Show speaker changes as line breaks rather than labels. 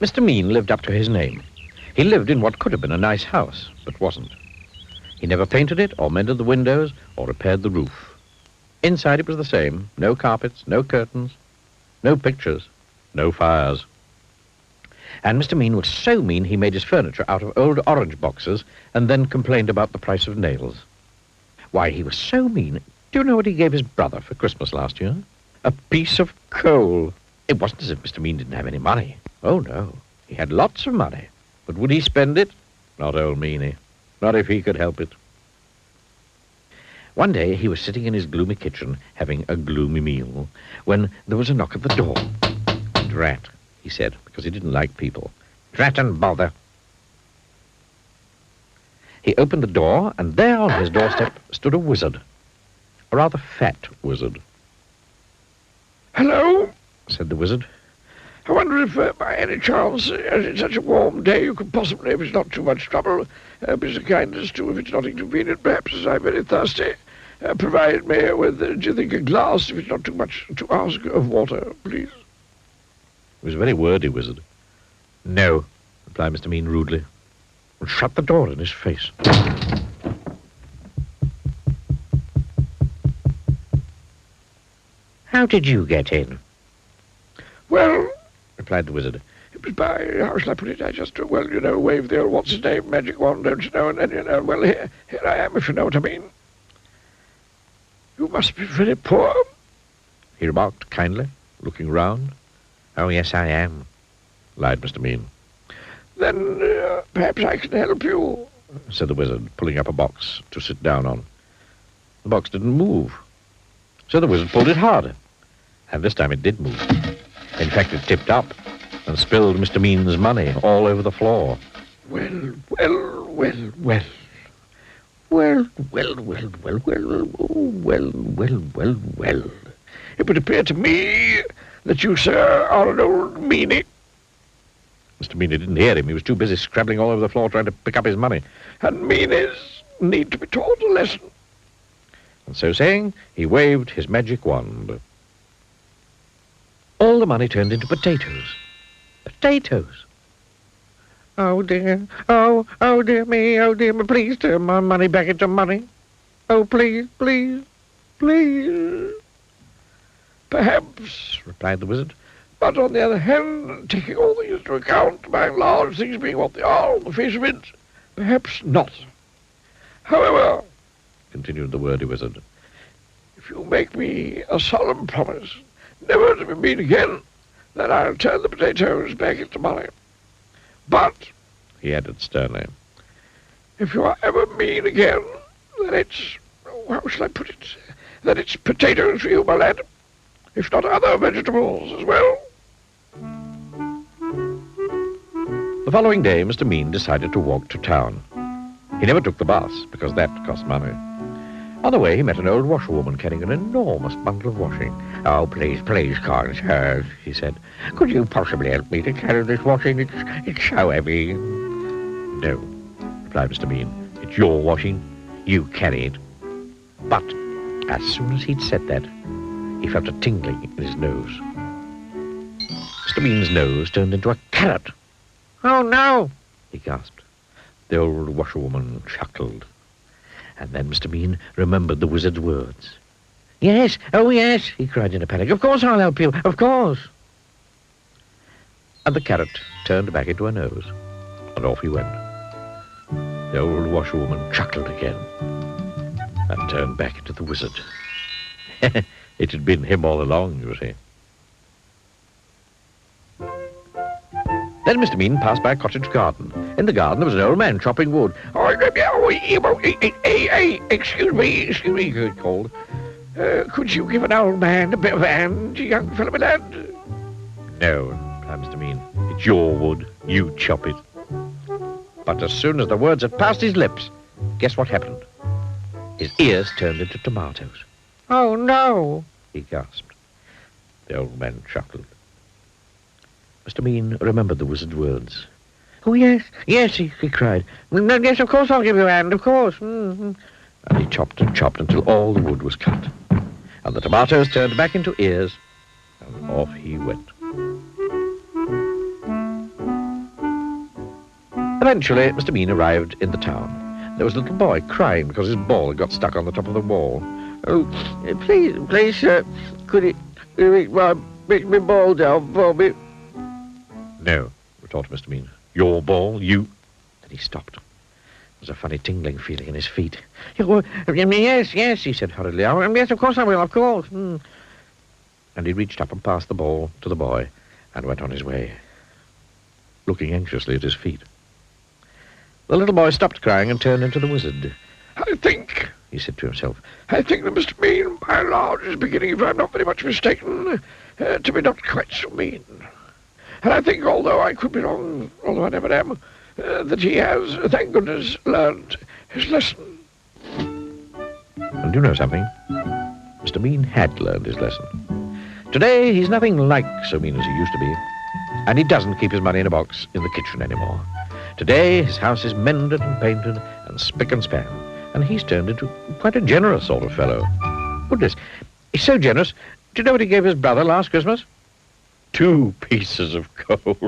Mr. Mean lived up to his name. He lived in what could have been a nice house, but wasn't. He never painted it, or mended the windows, or repaired the roof. Inside it was the same. No carpets, no curtains, no pictures, no fires. And Mr. Mean was so mean he made his furniture out of old orange boxes and then complained about the price of nails. Why, he was so mean. Do you know what he gave his brother for Christmas last year? A piece of coal. It wasn't as if Mr. Mean didn't have any money. Oh, no. He had lots of money. But would he spend it? Not old Meanie. Not if he could help it. One day he was sitting in his gloomy kitchen having a gloomy meal when there was a knock at the door. Drat, he said, because he didn't like people. Drat and bother. He opened the door, and there on his doorstep stood a wizard. A rather fat wizard.
"Hello," said
the wizard.
"I wonder if, by any chance, as it's such a warm day, you could possibly, if it's not too much trouble, be so kind as to, if it's not inconvenient, perhaps, as I'm very thirsty, provide me with, do you think, a glass, if it's not too much to ask, of water, please?"
He was a very wordy wizard. "No," replied Mr. Mean rudely, and shut the door in his face. "How did you get in?"
"Well,"
replied the wizard,
"it was by, how shall I put it, I just, well, you know, waved the old what's-his-name magic wand, don't you know, and then, you know, well, here I am, if you know what I mean." "You must be very poor,"
he remarked kindly, looking round. "Oh, yes, I am," lied Mr. Mean.
"Then perhaps I can help you,"
said the wizard, pulling up a box to sit down on. The box didn't move, so the wizard pulled it harder, and this time it did move. In fact, it tipped up and spilled Mr. Mean's money all over the floor.
Well, well, well, well. Well, well, well, well, well, well, well, well, well. It would appear to me that you, sir, are an old meanie.
Mr. Meanie didn't hear him. He was too busy scrabbling all over the floor trying to pick up his money.
And meanies need to be taught a lesson.
And so saying, he waved his magic wand. All the money turned into potatoes. Potatoes. "Oh, dear. Oh, dear me. Oh, dear me. Please turn my money back into money. Oh, please, please, please."
"Perhaps," replied the wizard, "but on the other hand, taking all things into account, by and large, things being what they are on the face of it, perhaps not. However," continued the wordy wizard, "if you make me a solemn promise never to be mean again, then I'll turn the potatoes back into money. But," he added sternly, "if you are ever mean again, then it's, how shall I put it, then it's potatoes for you, my lad, if not other vegetables as well."
The following day, Mr. Mean decided to walk to town. He never took the bus, because that cost money. On the way, he met an old washerwoman carrying an enormous bundle of washing. "Oh, please, please, kind sir," he said. "Could you possibly help me to carry this washing? It's so heavy." "No," replied Mr. Mean. "It's your washing. You carry it." But as soon as he'd said that, he felt a tingling in his nose. Mr. Mean's nose turned into a carrot. "Oh, no," he gasped. The old washerwoman chuckled. And then Mr. Mean remembered the wizard's words. "Yes, oh yes," he cried in a panic. "Of course I'll help you, of course." And the carrot turned back into her nose, and off he went. The old washerwoman chuckled again, and turned back into the wizard. It had been him all along, you see. Then Mr. Mean passed by a cottage garden. In the garden there was an old man chopping wood.
Excuse me, he called. "Could you give an old man a bit of a hand, young fellow, my lad?"
"No," replied Mr. Mean. "It's your wood. You chop it." But as soon as the words had passed his lips, guess what happened? His ears turned into tomatoes. "Oh, no," he gasped. The old man chuckled. Mr. Mean remembered the wizard's words. "Oh, yes, yes," he cried. "Yes, of course I'll give you a hand, of course." And he chopped and chopped until all the wood was cut. And the tomatoes turned back into ears, and off he went. Eventually, Mr. Mean arrived in the town. There was a little boy crying because his ball had got stuck on the top of the wall.
Oh, please, sir, could you make my ball down for me?
No, retorted Mr. Mean. Your ball, you... Then he stopped. There was a funny tingling feeling in his feet.
Yes, he said hurriedly. Yes, of course I will, of course.
And he reached up and passed the ball to the boy and went on his way, looking anxiously at his feet. The little boy stopped crying and turned into the wizard.
I think,
he said to himself,
I think that Mr. Mean, by and large, is beginning, if I'm not very much mistaken, to be not quite so mean. And I think, although I could be wrong, although I never am, that he has, thank goodness, learned his lesson.
And you know something? Mr. Mean had learned his lesson. Today, he's nothing like so mean as he used to be. And he doesn't keep his money in a box in the kitchen anymore. Today, his house is mended and painted and spick and span. And he's turned into quite a generous sort of fellow. Goodness, he's so generous. Do you know what he gave his brother last Christmas? 2 pieces of coal.